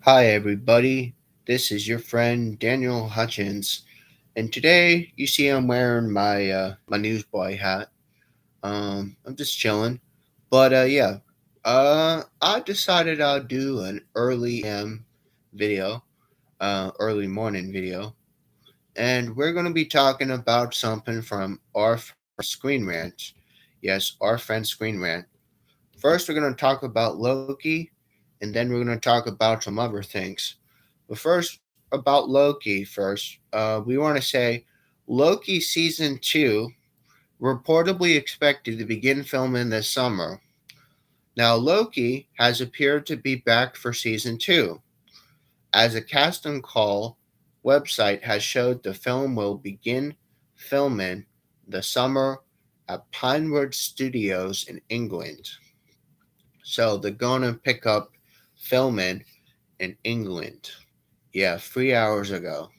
Hi, everybody. This is your friend Daniel Hutchins, and today you see I'm wearing my newsboy hat. I'm just chilling, but I decided I'll do an early video, early morning video, and we're gonna be talking about something from our friend Screen Rant. Yes, our friend Screen Rant. First, we're gonna talk about Loki, and then we're gonna talk about some other things. But first, about Loki first, we want to say Loki season 2 reportedly expected to begin filming this summer. Now, Loki has appeared to be back for season 2, as a casting call website has showed the film will begin filming the summer at Pinewood Studios in England. So they're going to pick up filming in England. Yeah, 3 hours ago.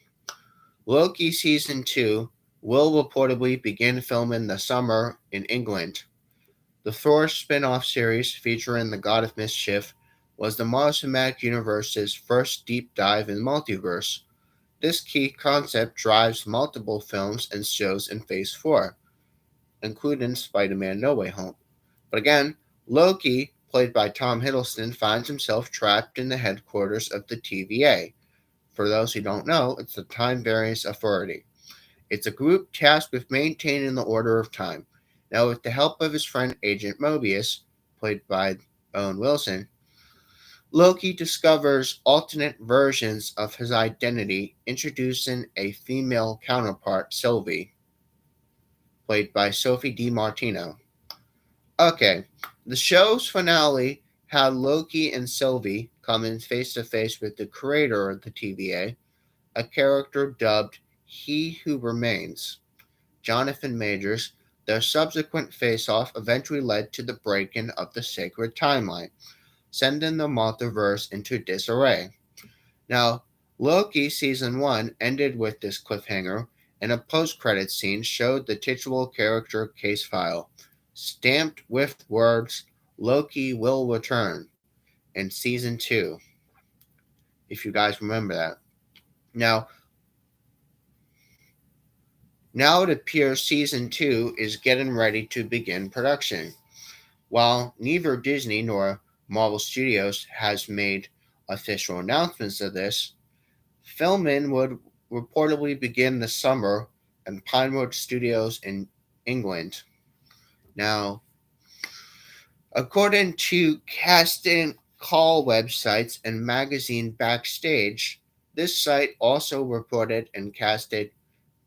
Loki Season 2 will reportedly begin filming this summer in England. The Thor spin off series featuring the God of Mischief was the Marvel Cinematic Universe's first deep dive in multiverse. This key concept drives multiple films and shows in Phase 4, including Spider Man No Way Home. But again, Loki, played by Tom Hiddleston, finds himself trapped in the headquarters of the TVA. For those who don't know, it's the Time Variance Authority. It's a group tasked with maintaining the order of time. Now, with the help of his friend Agent Mobius, played by Owen Wilson, Loki discovers alternate versions of his identity, introducing a female counterpart, Sylvie, played by Sophie DiMartino. Okay, the show's finale had Loki and Sylvie coming face to face with the creator of the TVA, a character dubbed He Who Remains, Jonathan Majors. Their subsequent face off eventually led to the breaking of the sacred timeline, sending the multiverse into disarray. Now, Loki season 1 ended with this cliffhanger, and a post credit scene showed the titular character case file, stamped with words Loki will return in season 2, if you guys remember that. Now, now it appears season 2 is getting ready to begin production. While neither Disney nor Marvel Studios has made official announcements of this, filming would reportedly begin this summer in Pinewood Studios in England. Now, according to casting call websites and magazine Backstage, this site also reported and casted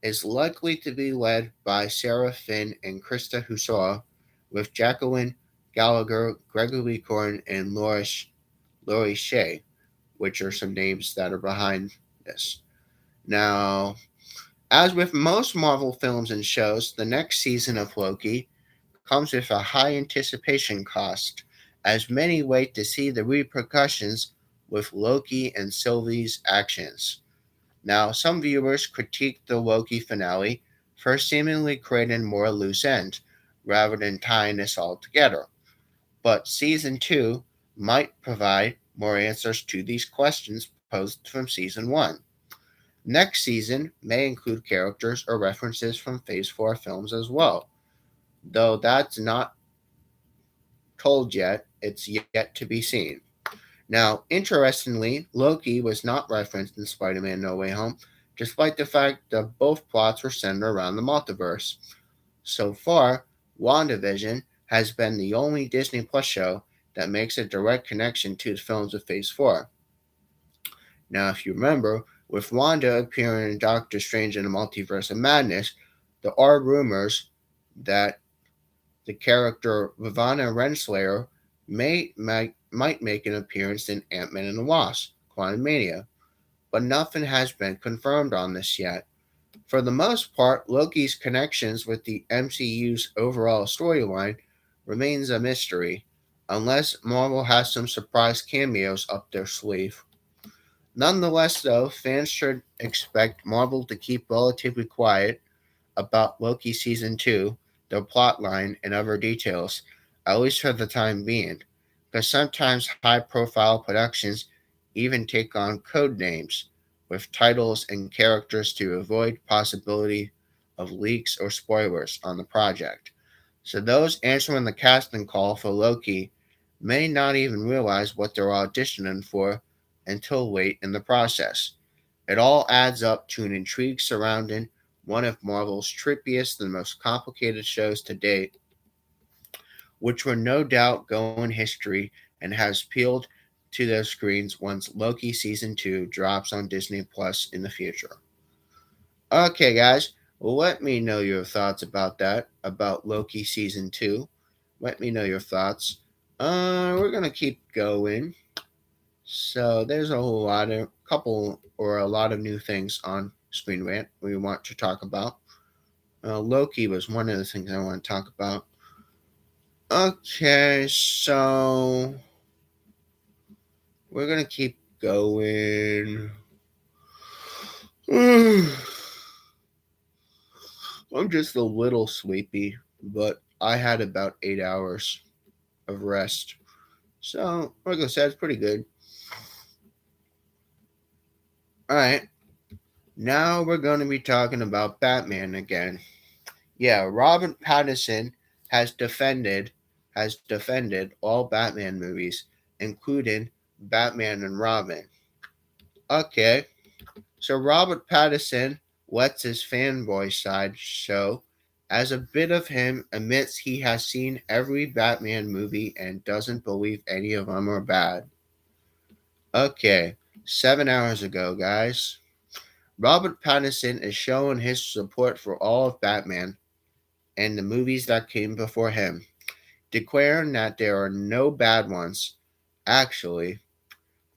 is likely to be led by Sarah Finn and Krista Hussar, with Jacqueline Gallagher, Gregory Corn, and Laurie Shea, which are some names that are behind this. Now, as with most Marvel films and shows, the next season of Loki comes with a high anticipation cost, as many wait to see the repercussions with Loki and Sylvie's actions. Now, some viewers critique the Loki finale for seemingly creating more loose ends rather than tying this all together. But season 2 might provide more answers to these questions posed from season 1. Next season may include characters or references from Phase 4 films as well, though that's not told yet, it's yet to be seen. Now, interestingly, Loki was not referenced in Spider Man No Way Home, despite the fact that both plots were centered around the multiverse. So far, WandaVision has been the only Disney Plus show that makes a direct connection to the films of Phase 4. Now, if you remember, with Wanda appearing in Doctor Strange in the Multiverse of Madness, there are rumors that the character Ravonna Renslayer might make an appearance in Ant-Man and the Wasp: Quantumania, but nothing has been confirmed on this yet. For the most part, Loki's connections with the MCU's overall storyline remains a mystery, unless Marvel has some surprise cameos up their sleeve. Nonetheless, though, fans should expect Marvel to keep relatively quiet about Loki Season 2, their plotline, and other details, at least for the time being, because sometimes high profile productions even take on code names with titles and characters to avoid possibility of leaks or spoilers on the project. So those answering the casting call for Loki may not even realize what they're auditioning for until late in the process. It all adds up to an intrigue surrounding one of Marvel's trippiest and most complicated shows to date, which will no doubt go in history and has peeled to those screens once Loki Season 2 drops on Disney Plus in the future. Okay, guys, well, let me know your thoughts about that, about Loki Season 2. Let me know your thoughts. We're gonna keep going. So there's a lot of new things on Screen Rant we want to talk about. Loki was one of the things I want to talk about. Okay, so we're gonna keep going. I'm just a little sleepy, but I had about 8 hours of rest. So, like I said, it's pretty good. Alright, now we're going to be talking about Batman again. Yeah, Robert Pattinson has defended has defended all Batman movies, including Batman and Robin. Okay, so Robert Pattinson lets his fanboy side show as a bit of him admits he has seen every Batman movie and doesn't believe any of them are bad. Okay, 7 hours ago, guys. Robert Pattinson is showing his support for all of Batman and the movies that came before him, declaring that there are no bad ones, actually.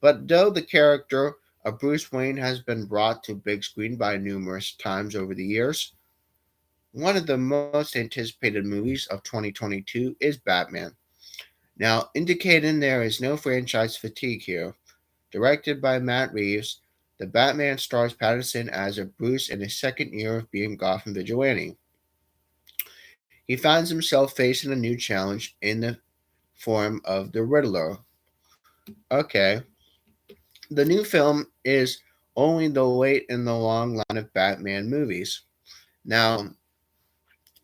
But though the character of Bruce Wayne has been brought to big screen by numerous times over the years, one of the most anticipated movies of 2022 is Batman. Now, indicating there is no franchise fatigue here, directed by Matt Reeves, the Batman stars Pattinson as a Bruce in his second year of being Gotham vigilante. He finds himself facing a new challenge in the form of the Riddler. Okay, the new film is only the late in the long line of Batman movies. Now,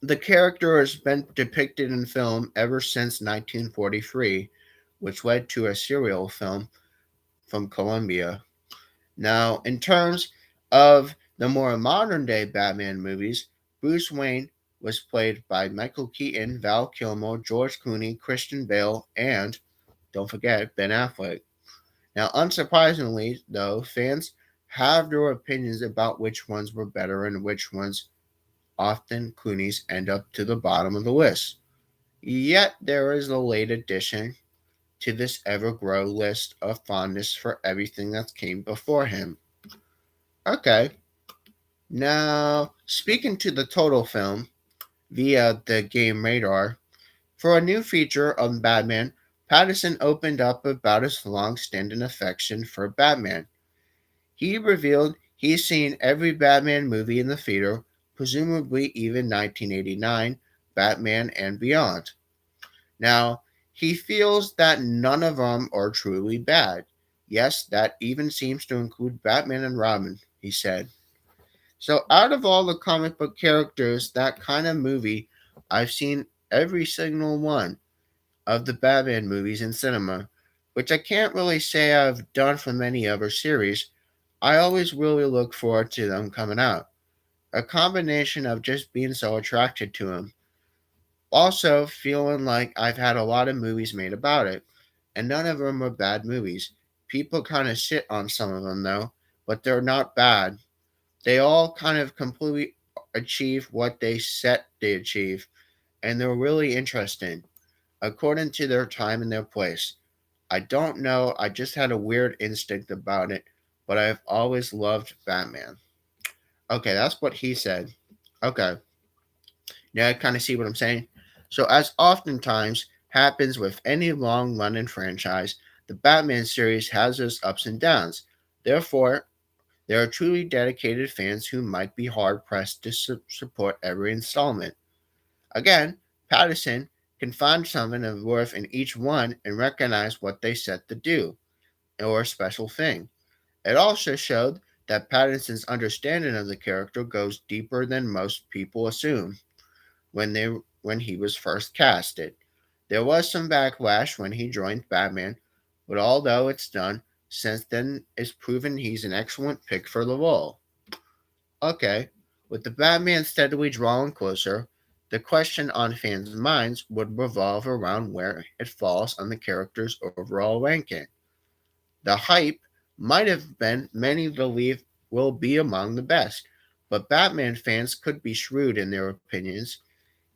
the character has been depicted in film ever since 1943, which led to a serial film from Columbia. Now, in terms of the more modern day Batman movies, Bruce Wayne was played by Michael Keaton, Val Kilmer, George Clooney, Christian Bale, and, don't forget, Ben Affleck. Now, unsurprisingly, though, fans have their opinions about which ones were better and which ones often Clooney's end up to the bottom of the list. Yet, there is a late addition to this ever grow list of fondness for everything that came before him. Okay, now speaking to the total film via the game Radar, for a new feature on Batman, Pattinson opened up about his long standing affection for Batman. He revealed he's seen every Batman movie in the theater, presumably even 1989, Batman and beyond. Now, he feels that none of them are truly bad. Yes, that even seems to include Batman and Robin, he said. So, out of all the comic book characters, that kind of movie, I've seen every single one of the Batman movies in cinema, which I can't really say I've done for many other series. I always really look forward to them coming out. A combination of just being so attracted to them. Also, feeling like I've had a lot of movies made about it, and none of them are bad movies. People kind of shit on some of them, though, but they're not bad. They all kind of completely achieve what they set they achieve, and they're really interesting, according to their time and their place. I don't know, I just had a weird instinct about it, but I've always loved Batman. Okay, that's what he said. Okay, now I kind of see what I'm saying. So, as oftentimes happens with any long running franchise, the Batman series has its ups and downs. Therefore, there are truly dedicated fans who might be hard pressed to support every installment. Again, Patterson can find something of worth in each one and recognize what they set to do. or a special thing. It also showed that Pattinson's understanding of the character goes deeper than most people assume when he was first casted. There was some backlash when he joined Batman, but although it's done since then, it's proven he's an excellent pick for the role. Okay, with the Batman steadily drawing closer, the question on fans' minds would revolve around where it falls on the character's overall ranking. The hype might have been many believe will be among the best, but Batman fans could be shrewd in their opinions,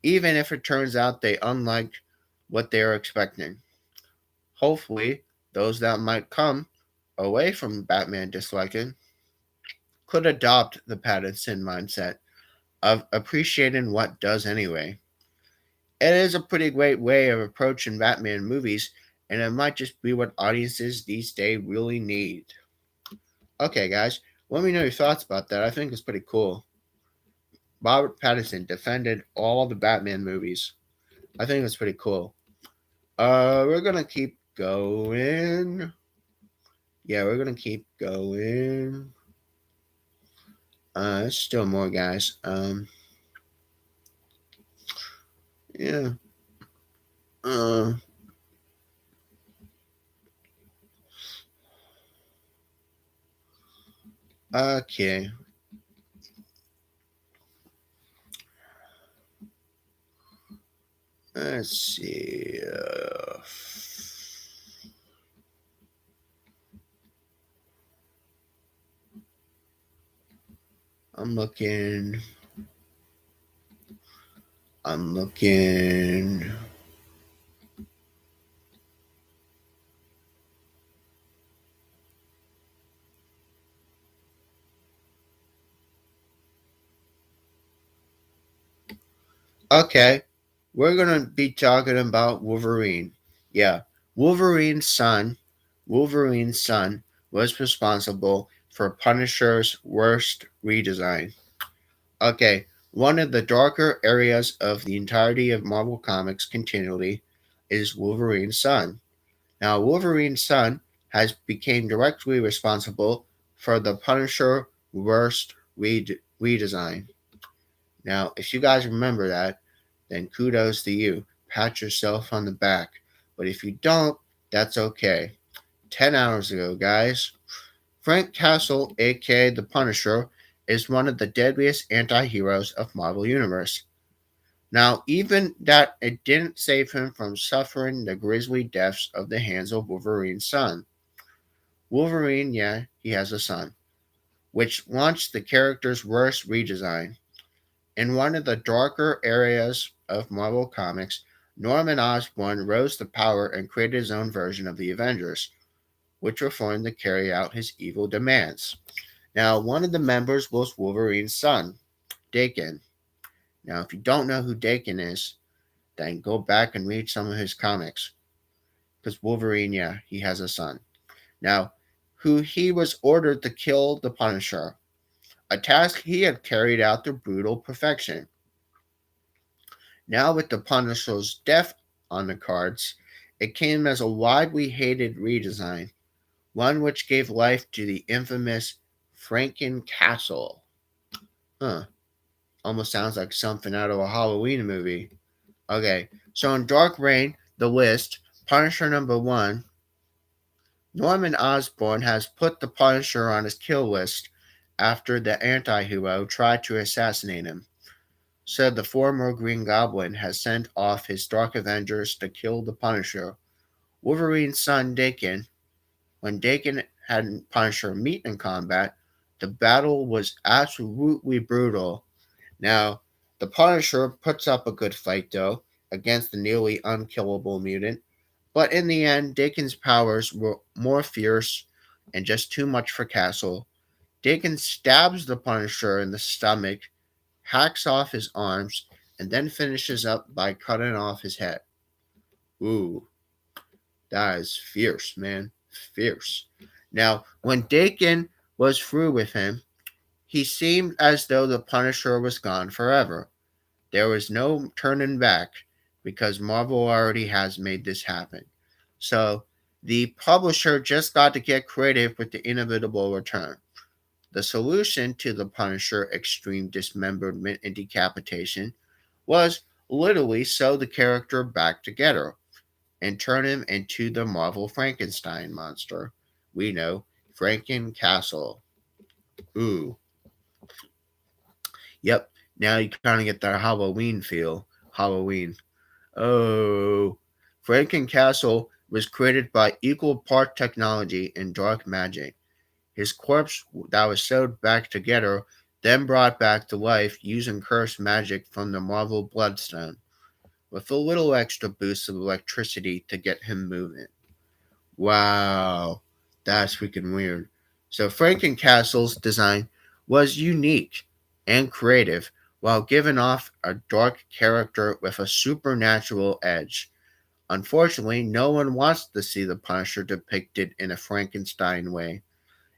even if it turns out they unlike what they are expecting. Hopefully, those that might come away from Batman disliking could adopt the Pattinson mindset of appreciating what does anyway. It is a pretty great way of approaching Batman movies, and it might just be what audiences these days really need. Okay, guys, let me know your thoughts about that. I think it's pretty cool. Robert Pattinson defended all the Batman movies. I think it's pretty cool. We're gonna keep going. Yeah, we're gonna keep going. There's still more, guys. Yeah. Uh, okay. Let's see. I'm looking. I'm looking. Okay. We're gonna be talking about Wolverine. Yeah. Wolverine's son. Wolverine's son was responsible for Punisher's worst redesign. Okay. One of the darker areas of the entirety of Marvel Comics continuity is Wolverine's son. Now, Wolverine's son has became directly responsible for the Punisher worst redesign. Now, if you guys remember that, then kudos to you. Pat yourself on the back. But if you don't, that's okay. 10 hours ago, guys, Frank Castle, aka the Punisher, is one of the deadliest anti heroes of Marvel Universe. Now, even that it didn't save him from suffering the grisly deaths of the hands of Wolverine's son. Wolverine, yeah, he has a son, which launched the character's worst redesign. In one of the darker areas of Marvel Comics, Norman Osborn rose to power and created his own version of the Avengers, which were formed to carry out his evil demands. Now, one of the members was Wolverine's son, Daken. Now, if you don't know who Daken is, then go back and read some of his comics. Because Wolverine, yeah, he has a son. Now, who he was ordered to kill the Punisher, a task he had carried out to brutal perfection. Now, with the Punisher's death on the cards, it came as a widely hated redesign, one which gave life to the infamous Franken Castle. Huh, almost sounds like something out of a Halloween movie. Okay, so in Dark Reign, the list, Punisher number 1, Norman Osborn has put the Punisher on his kill list after the anti hero tried to assassinate him. Said the former Green Goblin has sent off his Dark Avengers to kill the Punisher. Wolverine's son Daken, when Daken had Punisher meet in combat, the battle was absolutely brutal. Now, the Punisher puts up a good fight though against the nearly unkillable mutant, but in the end, Daken's powers were more fierce and just too much for Castle. Daken stabs the Punisher in the stomach, hacks off his arms, and then finishes up by cutting off his head. Ooh, that is fierce, man. Fierce. Now, when Daken was through with him, he seemed as though the Punisher was gone forever. There was no turning back because Marvel already has made this happen. So, The publisher just got to get creative with the inevitable return. The solution to the Punisher extreme dismemberment and decapitation was literally sew the character back together and turn him into the Marvel Frankenstein monster. We know, Franken Castle. Ooh, yep. Now you kind of get that Halloween feel. Halloween. Oh, Franken Castle was created by equal part technology and dark magic. His corpse that was sewed back together, then brought back to life using cursed magic from the Marvel Bloodstone, with a little extra boost of electricity to get him moving. Wow, that's freaking weird. So Frankencastle's design was unique and creative while giving off a dark character with a supernatural edge. Unfortunately, no one wants to see the Punisher depicted in a Frankenstein way.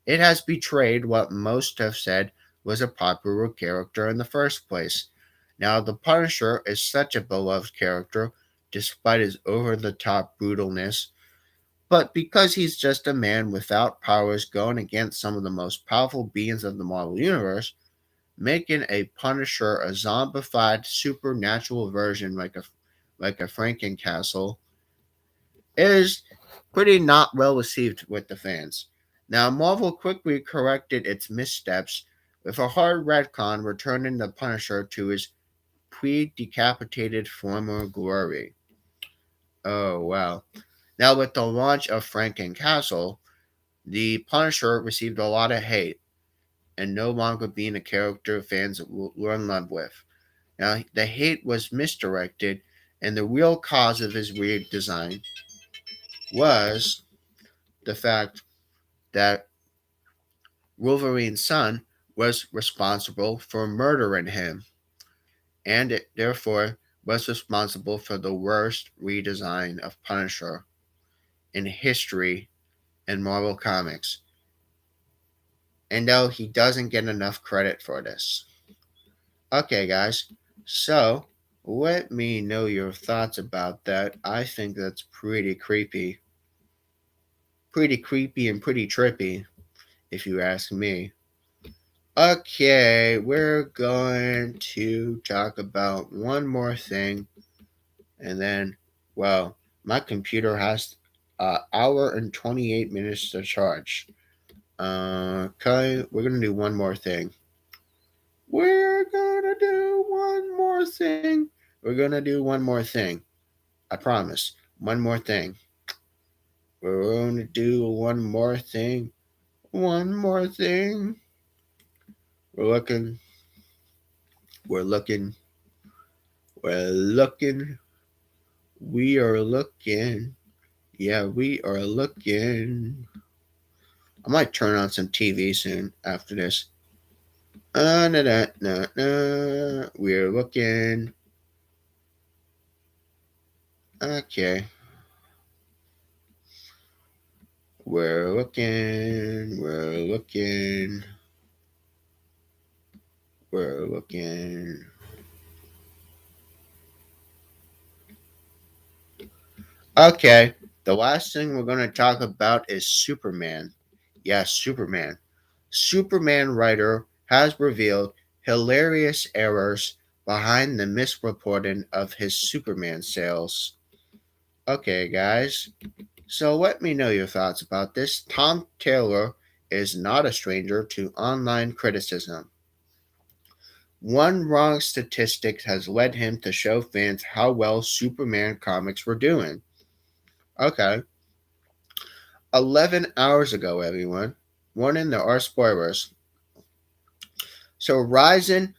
It has betrayed what most have said was a popular character in the first place. Now, the Punisher is such a beloved character, despite his over the top brutalness, but because he's just a man without powers going against some of the most powerful beings of the Marvel Universe, making a Punisher a zombified supernatural version like a Frankencastle is pretty not well received with the fans. Now, Marvel quickly corrected its missteps with a hard retcon returning the Punisher to his pre decapitated former glory. Oh, wow. Now, with the launch of Frankencastle, the Punisher received a lot of hate and no longer being a character fans were in love with. Now, the hate was misdirected, and the real cause of his weird design was the fact that Wolverine's son was responsible for murdering him, and it therefore was responsible for the worst redesign of Punisher in history in Marvel Comics. And no, he doesn't get enough credit for this. Okay, guys, so let me know your thoughts about that. I think that's pretty creepy. Pretty creepy and pretty trippy, if you ask me. Okay, we're going to talk about one more thing, and then, well, my computer has an hour and 28 minutes to charge. Okay, we're gonna do one more thing. We're gonna do one more thing. We're gonna do one more thing. I promise. One more thing. We're gonna do one more thing. One more thing. We're looking. We're looking. We're looking. We are looking. Yeah, we are looking. I might turn on some TV soon after this. Na, na, na, na. We're looking. Okay. We're looking. We're looking. We're looking. Okay. The last thing we're going to talk about is Superman. Yes, Superman. Superman writer has revealed hilarious errors behind the misreporting of his Superman sales. Okay, guys. So let me know your thoughts about this. Tom Taylor is not a stranger to online criticism. One wrong statistic has led him to show fans how well Superman comics were doing. Okay. 11 hours ago, everyone. Warning, there are spoilers. So, rising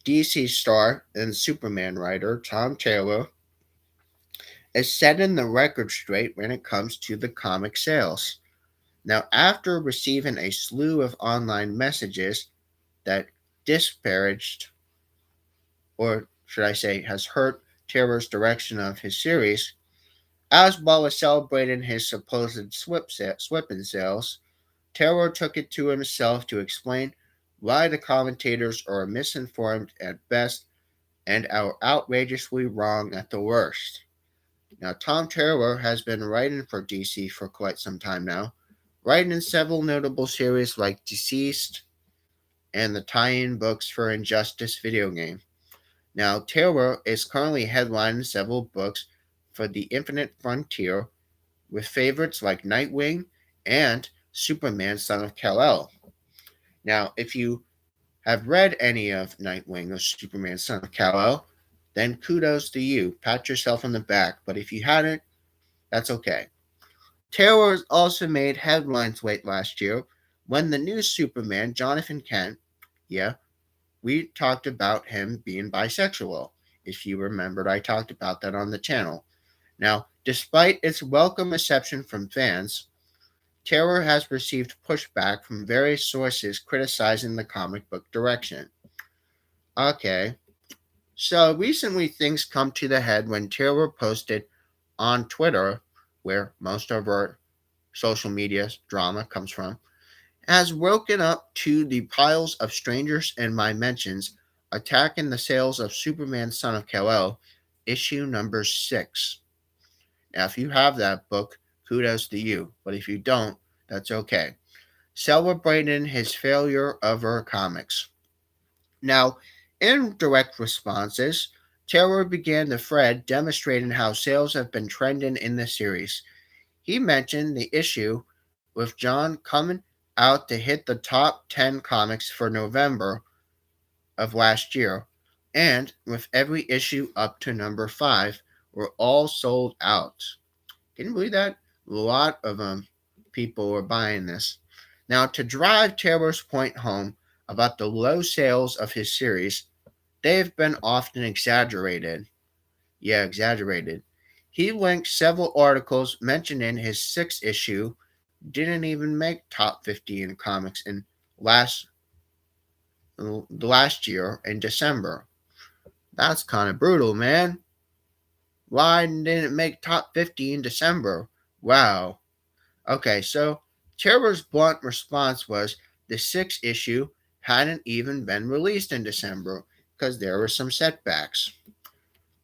DC star and Superman writer Tom Taylor is setting the record straight when it comes to the comic sales. Now, after receiving a slew of online messages that disparaged, or should I say, has hurt Taylor's direction of his series, as well as celebrating his supposed sweeping sales, Taylor took it to himself to explain why the commentators are misinformed at best and are outrageously wrong at the worst. Now, Tom Taylor has been writing for DC for quite some time now, writing in several notable series like Deceased and the tie-in books for Injustice video game. Now, Taylor is currently headlining several books for the Infinite Frontier with favorites like Nightwing and Superman Son of Kal-El. Now, if you have read any of Nightwing or Superman Son of Kal-El, then kudos to you. Pat yourself on the back. But if you hadn't, that's okay. Taylor also made headlines late last year when the new Superman, Jonathan Kent, yeah, we talked about him being bisexual. If you remembered, I talked about that on the channel. Now, despite its welcome reception from fans, Taylor has received pushback from various sources criticizing the comic book direction. Okay, so recently things come to the head when Taylor posted on Twitter, where most of our social media drama comes from, has woken up to the piles of strangers in my mentions attacking the sales of Superman Son of Kal-El, issue number 6. Now, if you have that book, kudos to you, but if you don't, that's okay. Celebrating his failure over comics. Now, in direct responses, Taylor began the thread demonstrating how sales have been trending in the series. He mentioned the issue with John coming out to hit the top 10 comics for November of last year, and with every issue up to number 5 were all sold out. Can you believe that? A lot of people were buying this. Now, to drive Taylor's point home about the low sales of his series, they've been often exaggerated. Yeah, exaggerated. He linked several articles mentioning his sixth issue didn't even make top 50 in comics in last last year in December. That's kind of brutal, man. Why didn't it make top 50 in December? Wow. Okay, so Taylor's blunt response was the sixth issue hadn't even been released in December because there were some setbacks.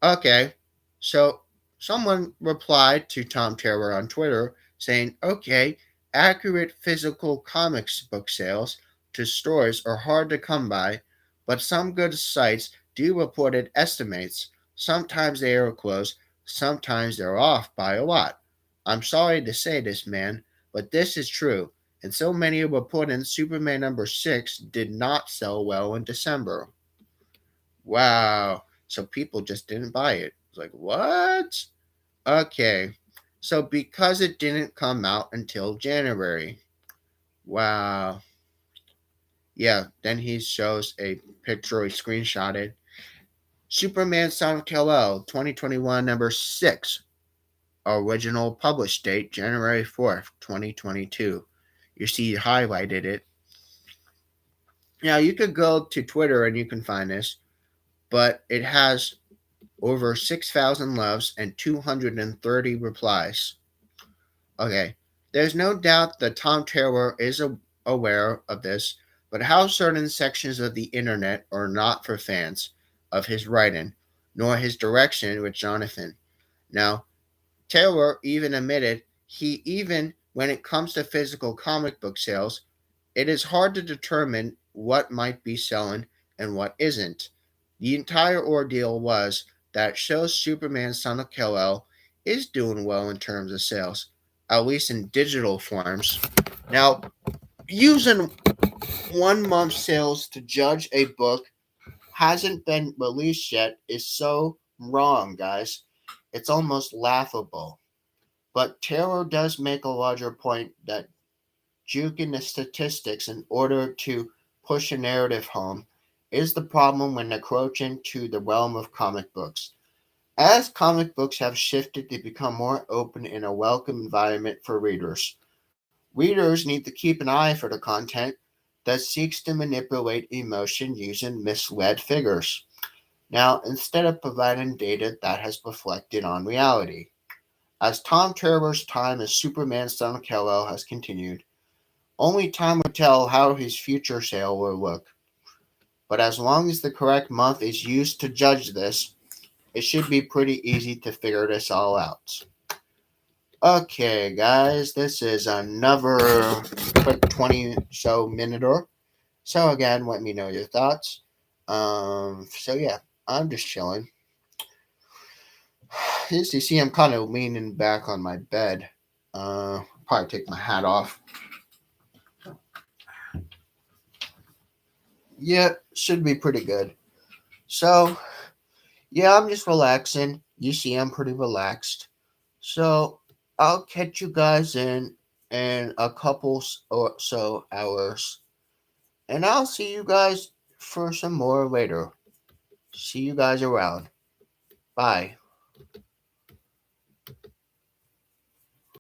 Okay, so someone replied to Tom Taylor on Twitter saying, okay, accurate physical comics book sales to stores are hard to come by, but some good sites do reported estimates. Sometimes they are close, sometimes they're off by a lot. I'm sorry to say this, man, but this is true, and so many are reporting Superman number 6 did not sell well in December. Wow. So people just didn't buy it. It's like, what? Okay. So because it didn't come out until January. Wow. Yeah, then he shows a picture, he screenshotted. Superman Son of Kal-El 2021 number 6. Original published date January 4th, 2022. You see, he highlighted it. Now, you could go to Twitter and you can find this, but it has over 6,000 loves and 230 replies. Okay, there's no doubt that Tom Taylor is aware of this, but how certain sections of the internet are not for fans of his writing, nor his direction with Jonathan. Now, Taylor even admitted even when it comes to physical comic book sales, it is hard to determine what might be selling and what isn't. The entire ordeal was that shows Superman Son of Kal-El is doing well in terms of sales, at least in digital forms. Now, using 1 month sales to judge a book hasn't been released yet is so wrong, guys. It's almost laughable. But Taylor does make a larger point that juking the statistics in order to push a narrative home is the problem when encroaching to the realm of comic books. As comic books have shifted to become more open in a welcome environment for readers need to keep an eye for the content that seeks to manipulate emotion using misled figures. Now, instead of providing data that has reflected on reality. As Tom Taylor's time as Superman Son of Kal-El has continued, only time will tell how his future sale will look. But as long as the correct month is used to judge this, it should be pretty easy to figure this all out. Okay, guys, this is another quick 20 so minute or so. Again, let me know your thoughts. So yeah, I'm just chilling. As you see, I'm kind of leaning back on my bed. Probably take my hat off. Yeah, should be pretty good. So yeah, I'm just relaxing. You see, I'm pretty relaxed. So I'll catch you guys in a couple or so hours, and I'll see you guys for some more later. See you guys around. Bye.